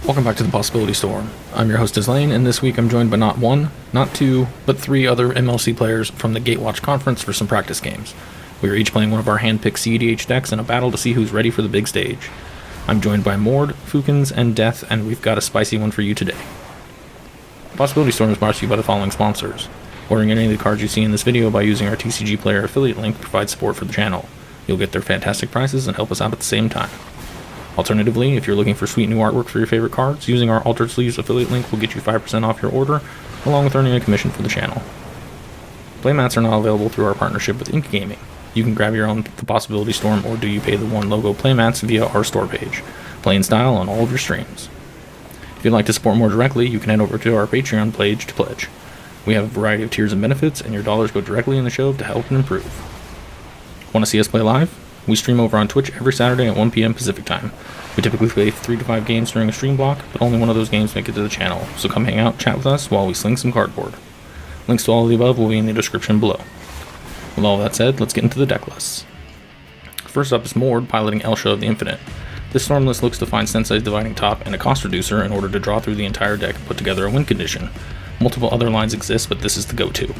Welcome back to the Possibility Storm. I'm your host, Lane, and this week I'm joined by not one, not two, but three other MLC players from the Gatewatch conference for some practice games. We are each playing one of our hand-picked cEDH decks in a battle to see who's ready for the big stage. I'm joined by Mord, Fookins, and Death, and we've got a spicy one for you today. Possibility Storm is brought to you by the following sponsors. Ordering any of the cards you see in this video by using our TCG Player affiliate link provides support for the channel. You'll get their fantastic prices and help us out at the same time. Alternatively, if you're looking for sweet new artwork for your favorite cards, using our Altered Sleeves affiliate link will get you 5% off your order, along with earning a commission for the channel. Playmats are now available through our partnership with Ink Gaming. You can grab your own The Possibility Storm or Do You Pay the One logo playmats via our store page, playing style on all of your streams. If you'd like to support more directly, you can head over to our Patreon page to pledge. We have a variety of tiers and benefits, and your dollars go directly in the show to help and improve. Want to see us play live? We stream over on Twitch every Saturday at 1 p.m. Pacific time. We typically play 3 to 5 games during a stream block, but only one of those games make it to the channel, so come hang out, chat with us while we sling some cardboard. Links to all of the above will be in the description below. With all that said, let's get into the deck lists. First up is Mord piloting Elsha of the Infinite. This storm list looks to find Sensei's Dividing Top and a cost reducer in order to draw through the entire deck and put together a win condition. Multiple other lines exist, but this is the go-to.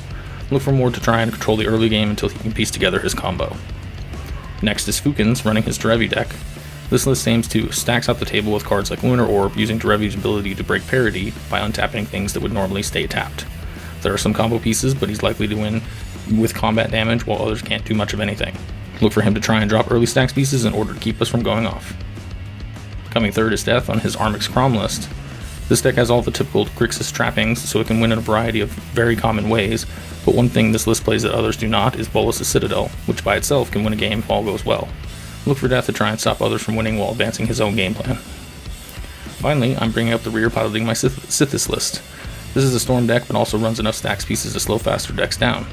Look for Mord to try and control the early game until he can piece together his combo. Next is Fookins running his Derevi deck. This list aims to stacks out the table with cards like Lunar Orb, using Derevi's ability to break parity by untapping things that would normally stay tapped. There are some combo pieces, but he's likely to win with combat damage while others can't do much of anything. Look for him to try and drop early stacks pieces in order to keep us from going off. Coming third is Death on his Armix Kraum list. This deck has all the typical Grixis trappings, so it can win in a variety of very common ways, but one thing this list plays that others do not is Bolas' Citadel, which by itself can win a game if all goes well. Look for Death to try and stop others from winning while advancing his own game plan. Finally, I'm bringing up the rear piloting my Sythis list. This is a storm deck, but also runs enough stacks pieces to slow faster decks down.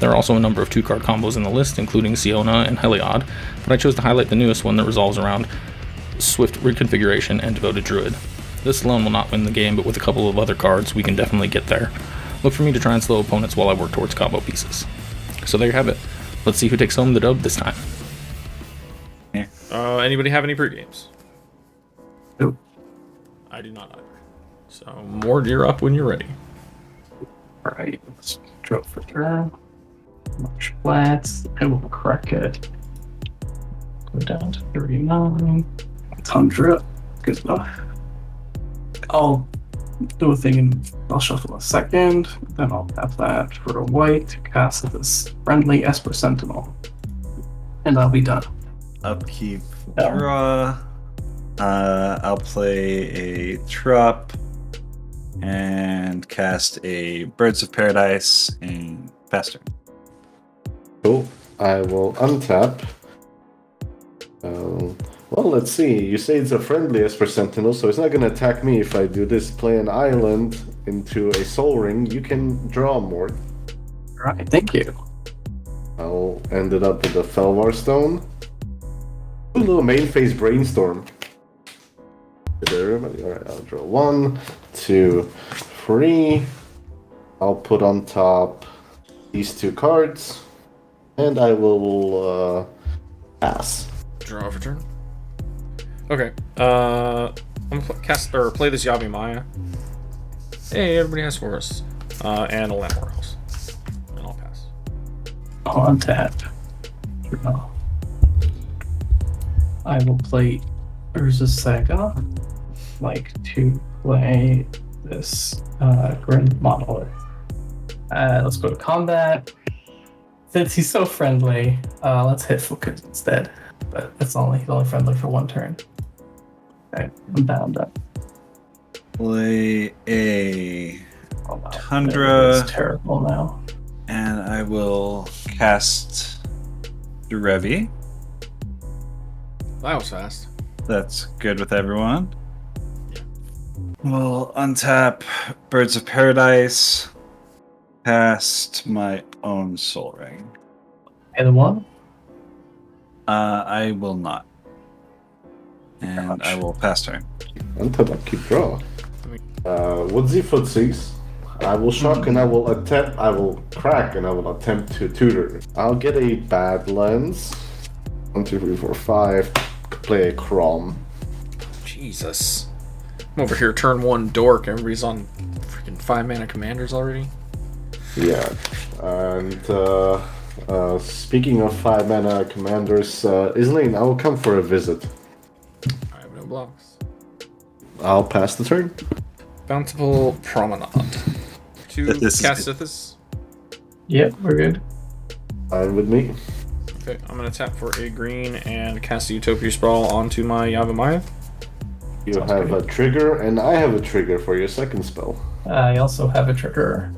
There are also a number of 2-card combos in the list, including Siona and Heliod, but I chose to highlight the newest one that resolves around Swift Reconfiguration and Devoted Druid. This alone will not win the game, but with a couple of other cards, we can definitely get there. Look for me to try and slow opponents while I work towards combo pieces. So there you have it. Let's see who takes home the dub this time. Anybody have any pre-games? Nope. I do not either. So, Mord, you're up when you're ready. Alright, let's draw for turn. Much flats. I will crack it. Go down to 39. Tundra. Good enough. I'll do a thing and I'll shuffle a second. Then I'll tap that for a white to cast this friendly Esper Sentinel. And I'll be done. Upkeep, draw. I'll play a Trop and cast a Birds of Paradise and faster. Cool. I will untap. Well, let's see. You say it's a friendly Esper Sentinel, so it's not going to attack me if I do this. Play an island into a Soul Ring. You can draw more. Alright, thank you. I'll end it up with a Felvar Stone. A little main phase Brainstorm. Is everybody? Alright, I'll draw 1, 2, 3. I'll put on top these 2 cards. And I will pass. Draw for turn. Okay. I'm gonna play this Yabi Maya. Hey, everybody has Forest. And a Landmore House. And I'll pass. On tap. Draw. I will play Urza Saga. Like to play this Grim Monolith. Let's go to combat. Since he's so friendly, let's hit Fookins instead. But he's only friendly for 1 turn. Okay, I'm bound up. Play a Oh, wow. Tundra. It's terrible now. And I will cast Derevi. That was fast. That's good with everyone. We'll untap Birds of Paradise. Cast my own Soul Ring. Either one? I will not. And I will pass turn. Untap, upkeep, draw. Woodsy Footsies. I will shock and I will attempt. I will crack and I will attempt to tutor. I'll get a bad lens. 1, 2, 3, 4, 5. Play a Kraum. Jesus. I'm over here, turn 1 dork. Everybody's on freaking 5 mana commanders already. Yeah, and speaking of 5 mana commanders, Islane, I will come for a visit. I have no blocks. I'll pass the turn. Bountiful Promenade. 2 This is cast good. Sythis. Yep, we're good. Fine with me. Okay, I'm gonna tap for a green and cast the Utopia Sprawl onto my Yavimaya. You Sounds have good. a trigger, and I have a trigger for your second spell. I also have a trigger.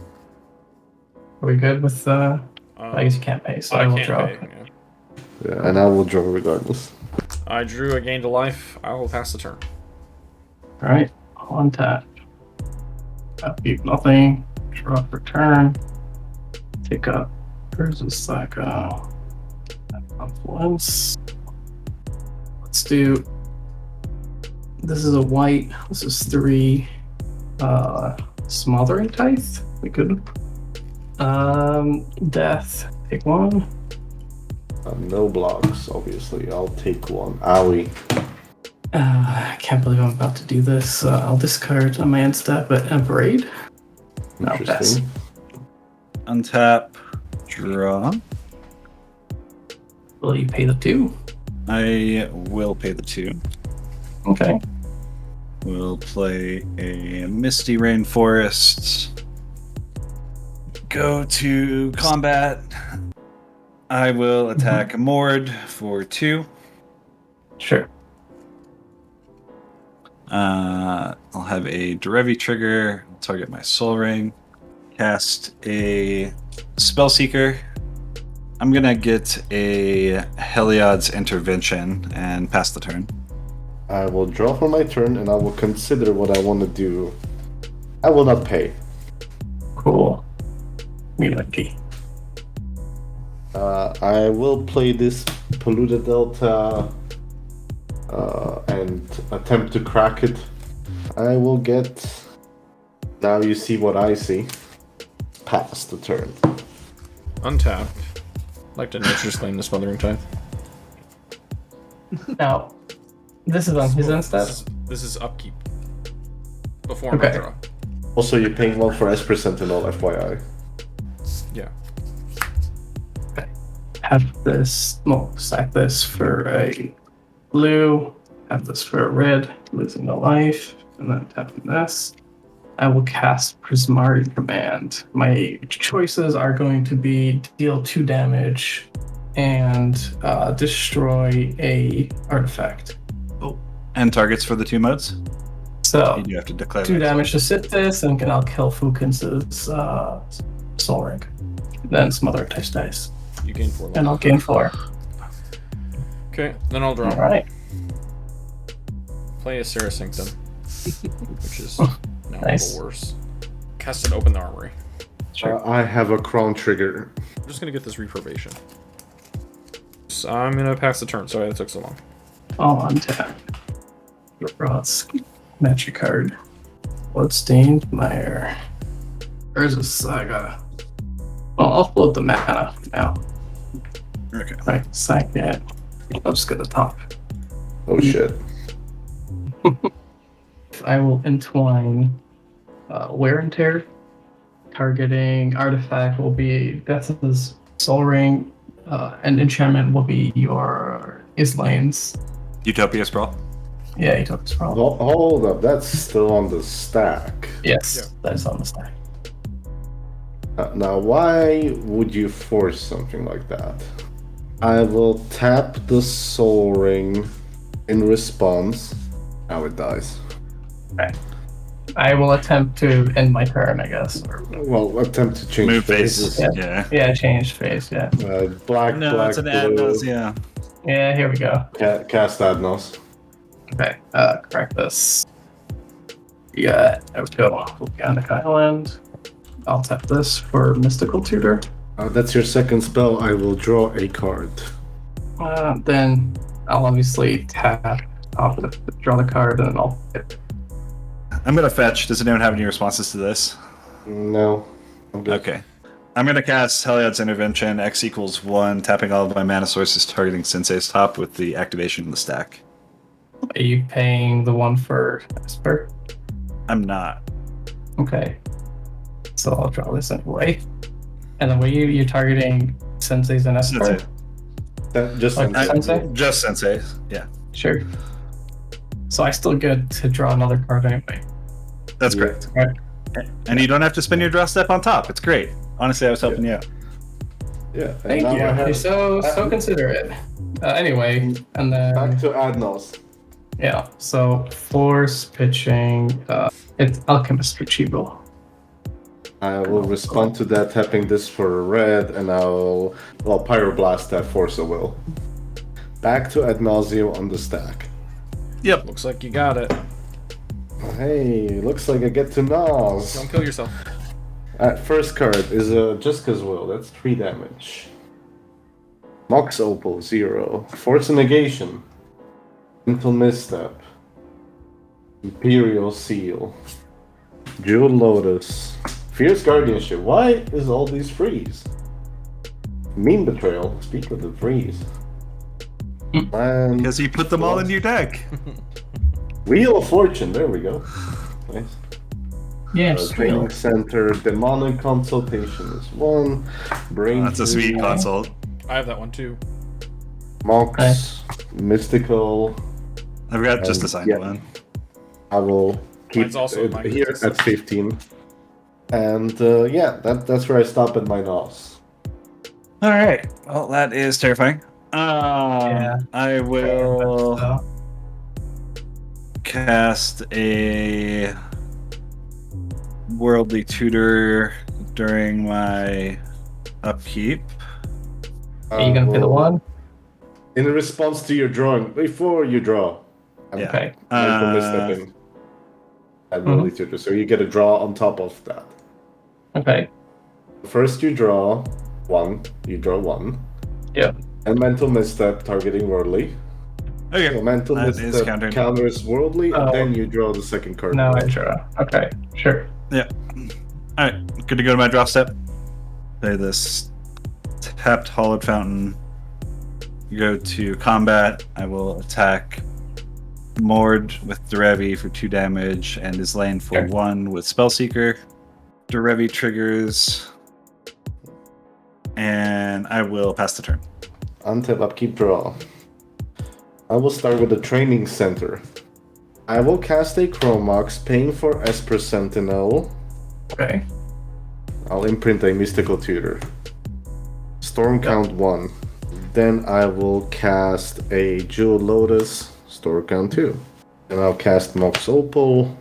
Are we good with I guess you can't pay, so I will can't draw. pay, yeah. Yeah, and I will draw regardless. I drew, I gained a life. I will pass the turn. Alright, on tap. Upkeep nothing. Draw for turn. Take up. There's a Saga. Influence. Let's do. This is a white. This is 3. Smothering Tithe. We could. Death. Take 1. No blocks, obviously. I'll take 1. Owie. I can't believe I'm about to do this. I'll discard a man step at Emperade. No, pass. Interesting. Untap. Draw. Will you pay the 2? I will pay the 2. Okay. We'll play a Misty Rainforest. Go to combat. I will attack a Mord for 2. Sure. I'll have a Derevi trigger. Target my Soul Ring. Cast a Spellseeker. I'm gonna get a Heliod's Intervention and pass the turn. I will draw for my turn, and I will consider what I want to do. I will not pay. Cool. Me lucky. I will play this Polluted Delta and attempt to crack it. I will get. Now you see what I see. Pass the turn. Untap. Like to Nature's Claim the Smothering Tithe. Now, this is on his end step. This is upkeep. Before my Okay. draw. Also, you're paying 1 for S% Sentinel, FYI. Yeah. Have this. Well, sack this for a blue. Have this for a red. Losing a life. And then tapping this. I will cast Prismari Command. My choices are going to be deal 2 damage and destroy a artifact. And targets for the 2 modes? So You do have to declare 2 that. damage to Sythis, and I'll kill Fookins' Soul Ring. Then some other dice. You gain 4 life. And I'll gain 4. Okay, then I'll draw. Alright. Play a Serra Sanctum. Which is now Nice. a little worse. Cast it, open the armory. I have a Crown trigger. I'm just gonna get this reprobation. So I'm gonna pass the turn. Sorry that took so long. All on tap. Draws. Magic card. Bloodstained Mire. There's a Saga. Well, I'll float the mana now. Okay. Right, sack that. I'm just gonna top. Oh shit. I will entwine wear and tear. Targeting artifact will be Death's Soul Ring, and enchantment will be your Islane's. Utopia Sprawl. Yeah, you took this from. Hold up, that's still on the stack. Yes, Yeah. that is on the stack. Now, why would you force something like that? I will tap the Soul Ring in response. Now it dies. Okay. I will attempt to end my turn, I guess. Or, Well, attempt to change Move phases. faces. Yeah. Yeah. yeah, change phase. Yeah. Black, No, black, it's an blue. Adnos, yeah. Yeah. Here we go. Cast Adnos. Okay. Correct this. Yeah. There we go. Volcanic Island. I'll tap this for Mystical Tutor. That's your second spell. I will draw a card. Then I'll obviously tap. I'll draw the card, and then I'll. I'm gonna fetch. Does anyone have any responses to this? No. I'm good. Okay. I'm gonna cast Heliod's Intervention. X equals 1, tapping all of my mana sources, targeting Sensei's top with the activation in the stack. Are you paying the one for Esper? I'm not. Okay. So I'll draw this anyway. And then you're targeting Senseis and Esper? Sensei. Just Like sensei. Sensei? Just Sensei. Yeah, Sure. So I still get to draw another card anyway. that's Yeah. correct. Right. And you don't have to spend your draw step on top. It's great. Honestly, I was helping you out. Yeah. And Thank now you. I have You're so considerate. Anyway, and back then to Adnos. yeah. So force pitching. It's Alchemist Retrieval. I will respond to that, tapping this for a red, and I'll pyroblast that force of will. Back to Ad Nauseam on the stack. Yep. Looks like you got it. Hey, looks like I get to Nas. Don't kill yourself. First card is Jessica's Will. That's 3 damage. Mox Opal 0. Force Negation. Mental Misstep. Imperial Seal. Jewel Lotus. Fierce Guardianship. Why is all these freeze? Mean Betrayal. Speak of the freeze. And Because you put them all in your deck. Wheel of Fortune. There we go. Nice. Yes. Training Center. Demonic Consultation is 1. Brain. That's a sweet Freeze, console. I have that one too. Mox. Mystical. I've got just assigned yeah. one. I will keep Mine's also it mine. here at 15. And yeah, that's where I stop at my NOS. All right. Well, that is terrifying. Yeah. I will So, cast a Worldly Tutor during my upkeep. are you gonna pay the one? In response to your drawing, before you draw, I'm Yeah. Okay. mental misstepping. And Worldly Tutor, so you get a draw on top of that. Okay. First you draw 1, you draw 1. Yeah. And mental misstep targeting worldly. Okay. So mental That is misstep countered. counters worldly, Oh. and then you draw the second card. Now I draw. Okay. Sure. Yeah. All right. Good to go to my draw step. Play this tapped Hollowed Fountain. Go to combat. I will attack Mord with Derevi for 2 damage and is lane for Okay. 1 with Spellseeker. Derevi triggers. And I will pass the turn. Untap upkeep draw. I will start with the training center. I will cast a Chromox, paying for Esper Sentinel. Okay. I'll imprint a Mystical Tutor. Storm count 1. Then I will cast a Jewel Lotus, store count 2. And I'll cast Mox Opal.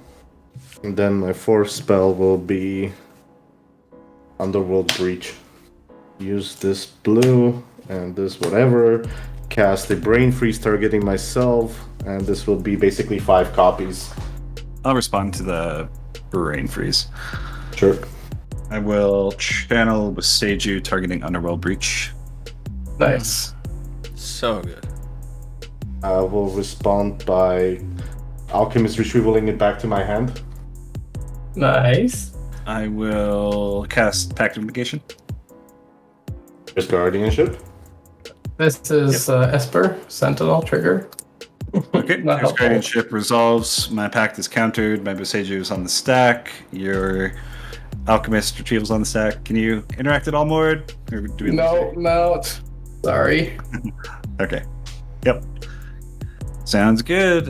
And then my 4th spell will be Underworld Breach. Use this blue and this whatever. Cast a Brain Freeze targeting myself. And this will be basically 5 copies. I'll respond to the Brain Freeze. Sure. I will channel with Seiju targeting Underworld Breach. Nice. So good. I will respond by Alchemist retrievaling it back to my hand. Nice. I will cast Pact of Negation. There's Guardianship. This is Esper Sentinel trigger. Okay, Not your helpful. guardianship resolves. My pact is countered. My Boseiju is on the stack. Your Alchemist retrieval's on the stack. Can you interact at all, Mord? Or do we No. Sorry. Okay. Yep. Sounds good.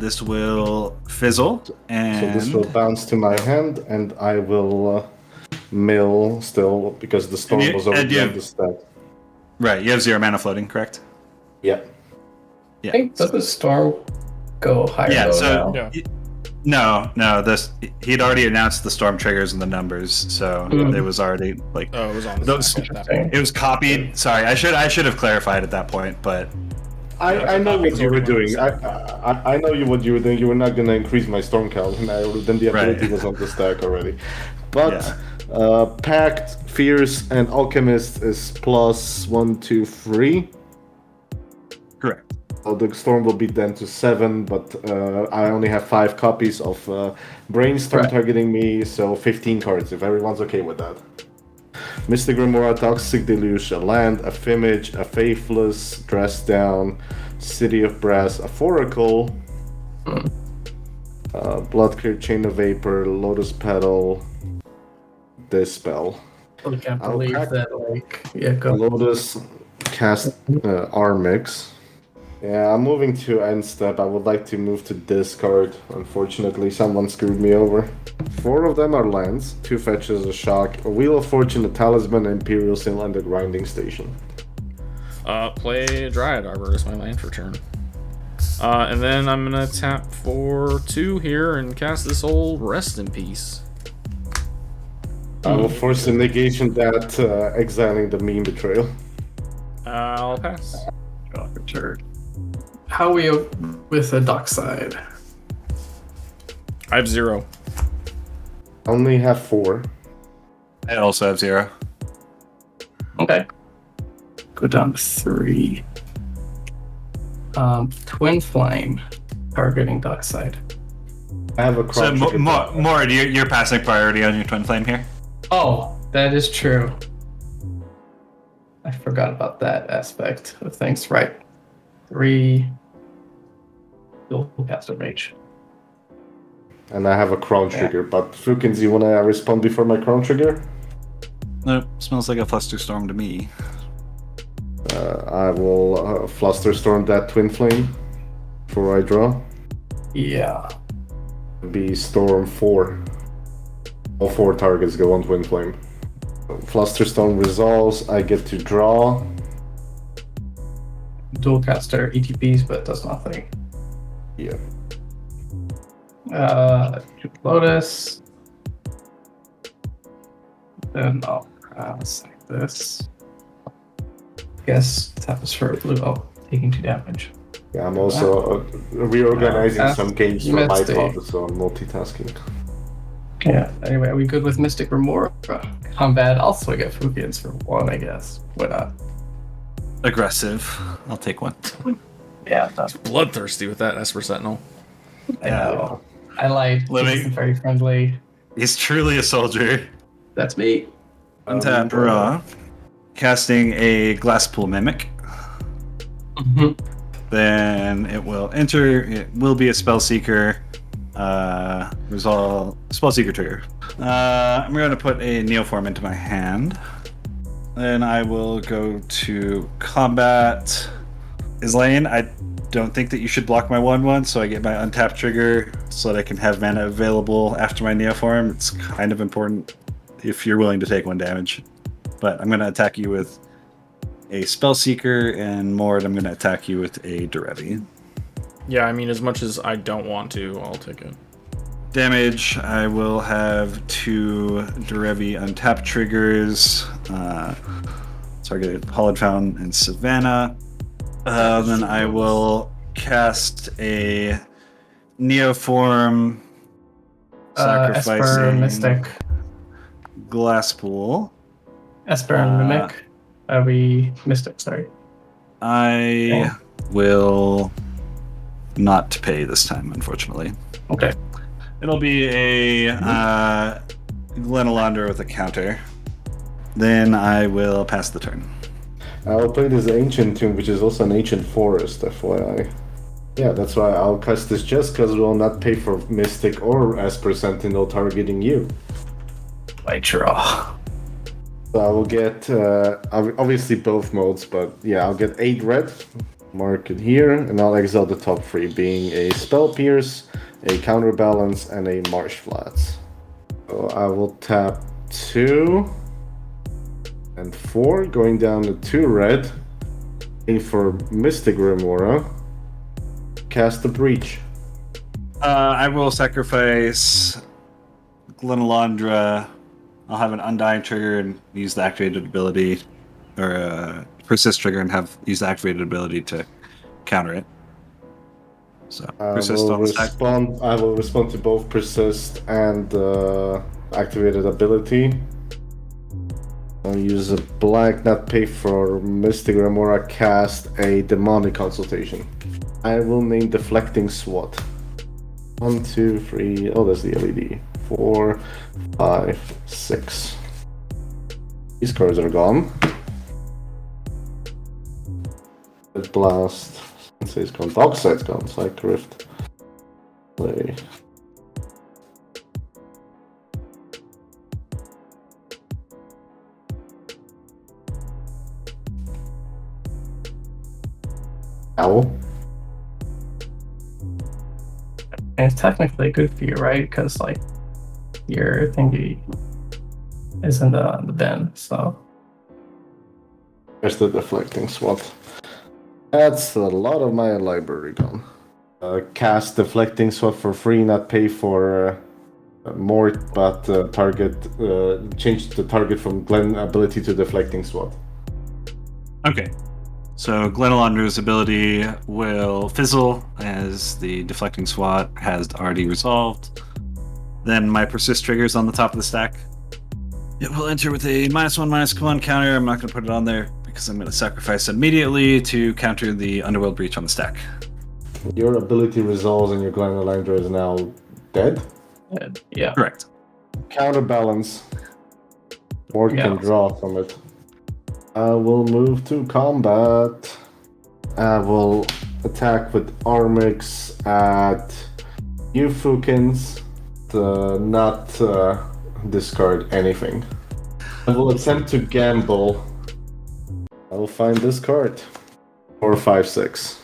This will fizzle, and So this will bounce to my hand, and I will mill still because the storm And you- was already and you- on the stack. right. You have 0 mana floating, correct? Yeah. Yeah. I think does the storm go higher Yeah. though So now? Yeah. no. This he'd already announced the storm triggers and the numbers, so Mhm. it was already like Oh, it was on the Those- stack at that Interesting. point. it was copied. Sorry, I should have clarified at that point, but I know what you were doing. Right. I know what you were doing. You were not going to increase my storm count, and then the ability Right. was on the stack already. But Pact, Fierce, and Alchemist is plus 1, 2, 3. correct. So the storm will be then to 7, but I only have 5 copies of Brainstorm Right. targeting me, so 15 cards, if everyone's okay with that. Mystic Remora, Toxic Deluge, a land, a Fimage, a Faithless, Dress Down, City of Brass, a Foracle, Blood Clear, Chain of Vapor, Lotus Petal, Dispel. I can't I'll believe crack- that, like, yeah, go. Lotus, cast Armix. Yeah, I'm moving to end step. I would like to move to discard. Unfortunately, someone screwed me over. 4 of them are lands, 2 fetches, a shock, a Wheel of Fortune, a Talisman, Imperial Seal, and a Grinding Station. Play Dryad Arbor as my land for turn. And then I'm gonna tap for 2 here and cast this old Rest in Peace. I will force the negation that exiling the Meme Betrayal. I'll pass. Draw for turn. How are we with the dock side? I have 0. I only have 4. I also have 0. Okay. Go down to 3. Twin Flame, targeting dock side. I have a So, Kraum. Mord, you're passing priority on your Twin Flame here? Oh, that is true. I forgot about that aspect of things. Right. 3. Dual caster mage. And I have a Crown Trigger, but Fookins, you wanna respond before my Crown Trigger? Nope, smells like a Flusterstorm to me. I will Flusterstorm that Twin Flame before I draw. Yeah. Be Storm 4. All 4 targets go on Twin Flame. Flusterstorm resolves, I get to draw. Dual caster ETPs, but does nothing. Yeah. Lotus. Then I'll cast like this. Guess tap is for blue. Oh, taking 2 damage. Yeah, I'm also reorganizing some games for my Mystic. pod, so I'm multitasking. Yeah. Anyway, are we good with Mystic Remora? Combat. I'll swing at Fookins for 1, I guess. Why not? Aggressive. I'll take 1. Yeah, that's Bloodthirsty with that Esper Sentinel. I know. I lied. Living. He's very friendly. He's truly a soldier. That's me. Untap, draw. Casting a Glasspool Mimic. Then it will enter. It will be a Spellseeker. Resolve Spellseeker trigger. I'm going to put a Neoform into my hand. Then I will go to combat. Islaine, I don't think that you should block my 1/1, so I get my untap trigger so that I can have mana available after my Neoform. It's kind of important if you're willing to take 1 damage. But I'm going to attack you with a Spellseeker, and Mord, I'm going to attack you with a Derevi. Yeah, I mean, as much as I don't want to, I'll take it. Damage, I will have 2 Derevi untap triggers. Target Hollowed Fountain and Savannah. Then I will cast a Neoform, Esper, sacrificing Mystic. Glasspool. Esper and Mimic. We Mystic, sorry. I will not pay this time, unfortunately. Okay. It'll be a Glenalandra with a counter. Then I will pass the turn. I'll play this Ancient Tomb, which is also an Ancient Forest, FYI. Yeah, that's why I'll cast this just because we'll not pay for Mystic or Esper Sentinel targeting you. I draw. So I will get, obviously both modes, but yeah, I'll get 8 red, mark it here, and I'll exile the top 3, being a Spell Pierce, a Counterbalance, and a Marsh Flats. So I will tap 2 and 4, going down to 2 red, aim for Mystic Remora, cast the Breach. I will sacrifice Glenalandra. I'll have an Undying trigger and use the activated ability, or Persist trigger and use the activated ability to counter it. So Persist on the stack. I will respond to both Persist and activated ability. I'll use a black, not pay for Mystic Remora, cast a Demonic Consultation. I will name Deflecting SWAT. 1, 2, 3, oh, that's the LED. 4, 5, 6. These cards are gone. Blast, So it's gone. Dockside gone. Psych Rift. Play. Owl. And it's technically good for you, right? Because like your thingy is in the bin, so There's the deflecting swat. That's a lot of my library gone. Cast deflecting swat for free, not pay for more, but target change the target from Glen ability to deflecting swat. Okay. So Glenelondra's ability will fizzle as the deflecting SWAT has already resolved. Then my persist triggers on the top of the stack. It will enter with a -1/-1 counter. I'm not going to put it on there because I'm going to sacrifice it immediately to counter the Underworld Breach on the stack. Your ability resolves and your Glenelandra is now dead. yeah. Correct. Counterbalance. Or can draw from it. I will move to combat. I will attack with Armix at you, Fookins, to not discard anything. I will attempt to gamble. I will find this card. 4, 5, 6.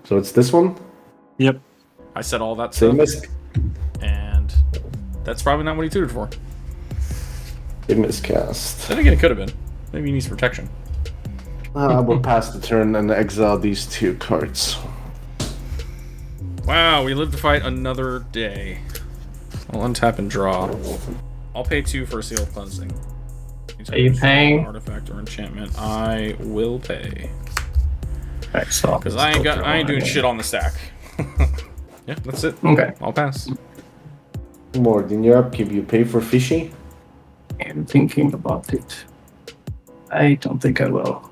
So it's this one? Yep. I said all that Same stuff, as and that's probably not what he tutored for. miscast. Then again, it could have been. Maybe he needs protection. I will pass the turn and exile these 2 cards. Wow, we live to fight another day. I'll untap and draw. I'll pay 2 for a Seal of Cleansing. Are you paying? Artifact or enchantment. I will pay. Excellent. Because I ain't doing shit on the stack. Yeah, that's it. Okay. I'll pass. More than your upkeep, you pay for fishy? I'm thinking about it. I don't think I will.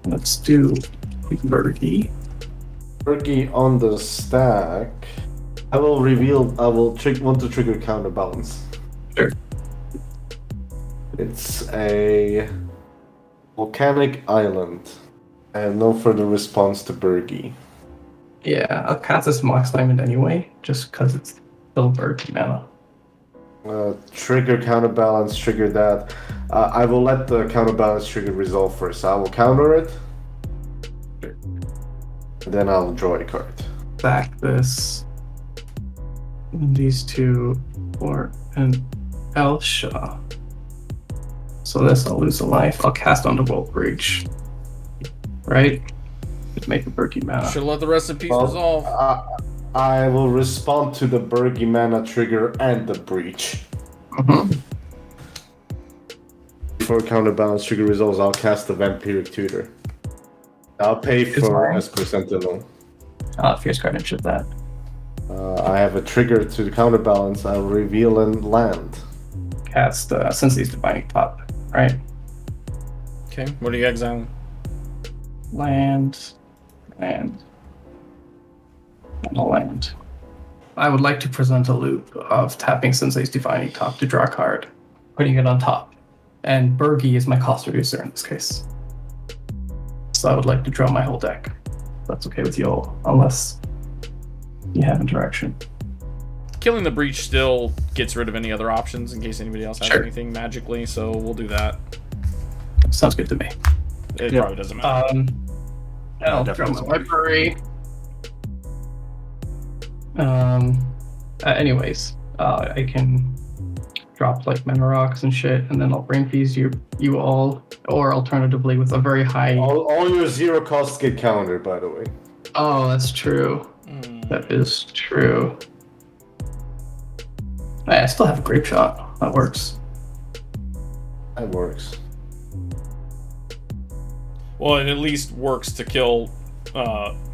Let's do Birdie. Turkey on the stack. I will reveal. I will want to trigger counterbalance. Sure. It's a volcanic island. I have no further response to Bergie. Yeah, I'll cast this Mox Diamond anyway, just because it's still Birdie mana. Trigger counterbalance. Trigger that. I will let the counterbalance trigger resolve first. I will counter it. Sure. Then I'll draw a card. Back this. These 2 for an Elsha. So this, I'll lose a life. I'll cast Underworld Breach. Right? Just make a Birdie mana. Should let the rest in peace Well, resolve. I will respond to the Bergie mana trigger and the breach. Mhm. Before counterbalance trigger resolves, I'll cast the Vampiric Tutor. I'll pay for fine. Esper Sentinel. Fierce Guardian ship that. I have a trigger to counterbalance. I will reveal and land. Cast Sythis Divining Top. Right? Okay, what are you exiling? Land. And a land. I would like to present a loop of tapping Sensei's Divining Top to draw a card, putting it on top. And Bergie is my cost reducer in this case. So I would like to draw my whole deck. If that's okay with you all, unless you have interaction. Killing the breach still gets rid of any other options in case anybody else has Sure. anything magically, so we'll do that. Sounds good to me. It Yep. probably doesn't matter. I'll draw my library. Anyways, I can drop like mana rocks and shit, and then I'll brain feast you all, or alternatively with a very high. All your 0 costs get countered, by the way. Oh, that's true. That is true. I still have a grape shot. That works. That works. Well, it at least works to kill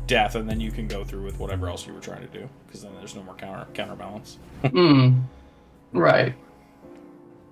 Death, and then you can go through with whatever else you were trying to do, because then there's no more counterbalance. Right.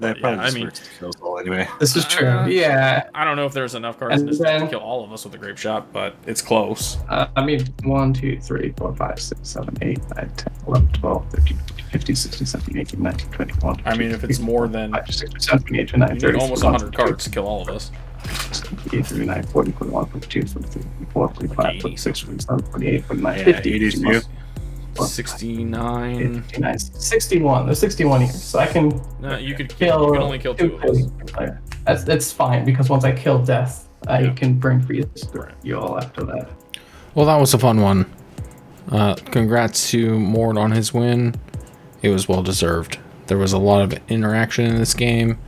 That Yeah, probably I just mean- works to kill us all anyway. This is true. Yeah. I don't know if there's enough cards in And this deck to then- kill all of us with a grape shot, but it's close. I mean, 1, 2, 3, 4, 5, 6, 7, 8, 9, 10, 11, 12, 13, 15, 16, 17, 18, 19, 20, 21. I mean, if it's more than 5, 6, 7, 8, 9, you 30, need almost 41, 100 cards to kill all of us. 39, 40, 41, 42, 43, 44, 45, 46, 47, 48, 49, Yeah, 50. 80 for you. 69. 59, 61. There's 61 here, so I can No, you could kill. only kill 2 of us. That's fine because once I kill death, I Yeah. can bring freeze to you all after that. Well, that was a fun one. Congrats to Mord on his win. It was well deserved. There was a lot of interaction in this game,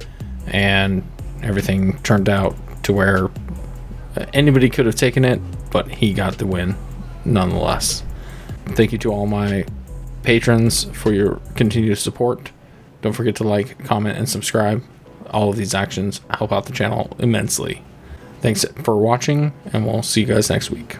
and everything turned out to where anybody could have taken it, but he got the win nonetheless. Thank you to all my patrons for your continued support. Don't forget to like, comment, and subscribe. All of these actions help out the channel immensely. Thanks for watching, and we'll see you guys next week.